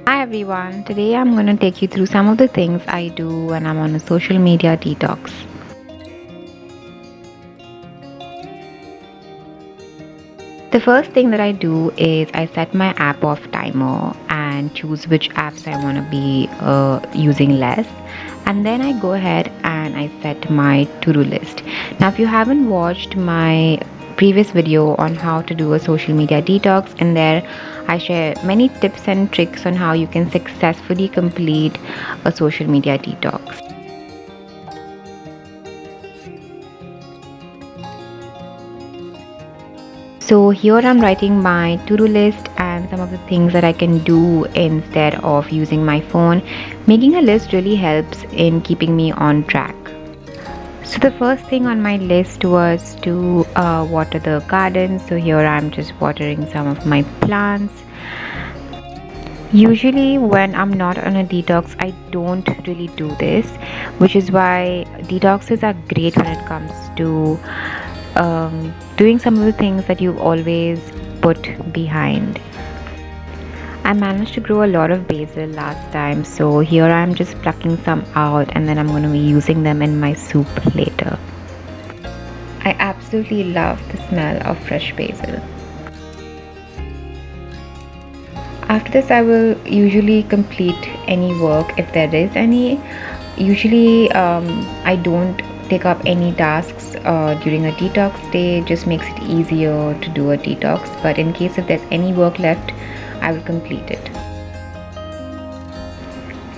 Hi everyone, today I'm going to take you through some of the things I do when I'm on a social media detox. The first thing that I do is I set my app off timer and choose which apps I want to be using less. And then I go ahead and I set my to-do list. Now, if you haven't watched my previous video on how to do a social media detox, in there I share many tips and tricks on how you can successfully complete a social media detox. So here I'm writing my to-do list and some of the things that I can do instead of using my phone. Making a list really helps in keeping me on track. So the first thing on my list was to water the garden. So here I'm just watering some of my plants. Usually when I'm not on a detox, I don't really do this, which is why detoxes are great when it comes to doing some of the things that you've always put behind. I managed to grow a lot of basil last time, so here I'm just plucking some out and then I'm going to be using them in my soup later. I absolutely love the smell of fresh basil. After this, I will usually complete any work if there is any. Usually, I don't take up any tasks during a detox day. It just makes it easier to do a detox. But in case if there's any work left, I will complete it.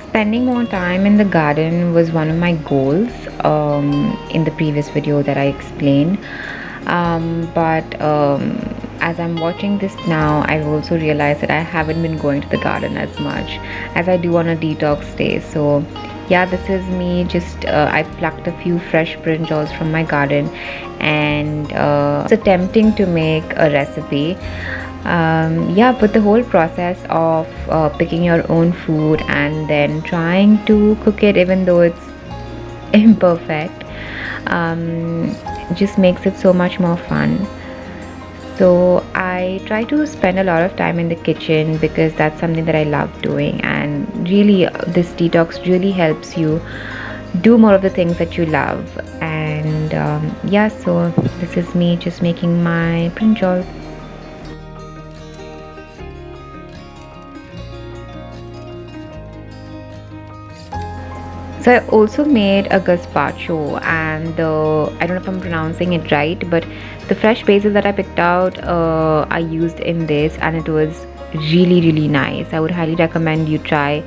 Spending more time in the garden was one of my goals in the previous video that I explained. But as I'm watching this now, I've also realized that I haven't been going to the garden as much as I do on a detox day. So yeah, this is me just I plucked a few fresh brinjals from my garden and it's attempting to make a recipe. Yeah, but the whole process of picking your own food and then trying to cook it even though it's imperfect just makes it so much more fun. So I try to spend a lot of time in the kitchen because that's something that I love doing, and really this detox really helps you do more of the things that you love. And yeah, so this is me just making my brinjal. So I also made a gazpacho, and I don't know if I'm pronouncing it right, but the fresh basil that I picked out, I used in this, and it was really nice. I would highly recommend you try.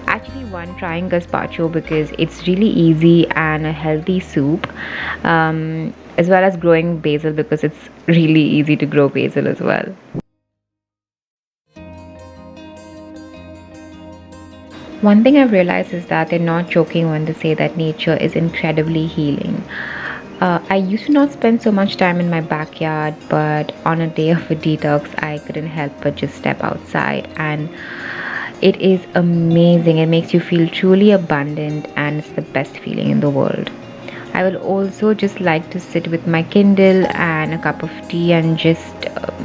Actually, one trying gazpacho because it's really easy and a healthy soup, as well as growing basil because it's really easy to grow basil as well. One thing I've realized is that they're not joking when they say that nature is incredibly healing. I used to not spend so much time in my backyard, but on a day of a detox, I couldn't help but just step outside, and it is amazing. It makes you feel truly abundant, and it's the best feeling in the world. I will also just like to sit with my Kindle and a cup of tea and just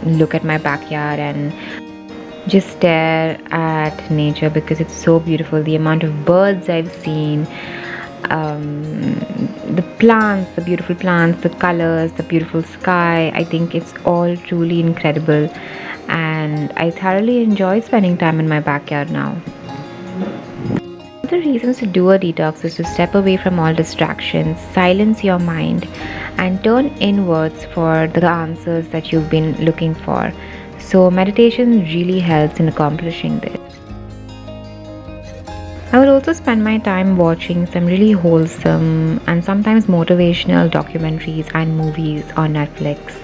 look at my backyard and just stare at nature because it's so beautiful. The amount of birds I've seen, the plants, the beautiful plants, the colors, the beautiful sky. I think it's all truly incredible, and I thoroughly enjoy spending time in my backyard now. One of the reasons to do a detox is to step away from all distractions, silence your mind, and turn inwards for the answers that you've been looking for. So, meditation really helps in accomplishing this. I would also spend my time watching some really wholesome and sometimes motivational documentaries and movies on Netflix.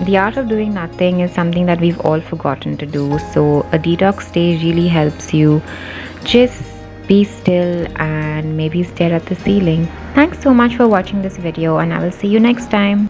The art of doing nothing is something that we've all forgotten to do, so a detox day really helps you just be still and maybe stare at the ceiling. Thanks so much for watching this video, and I will see you next time.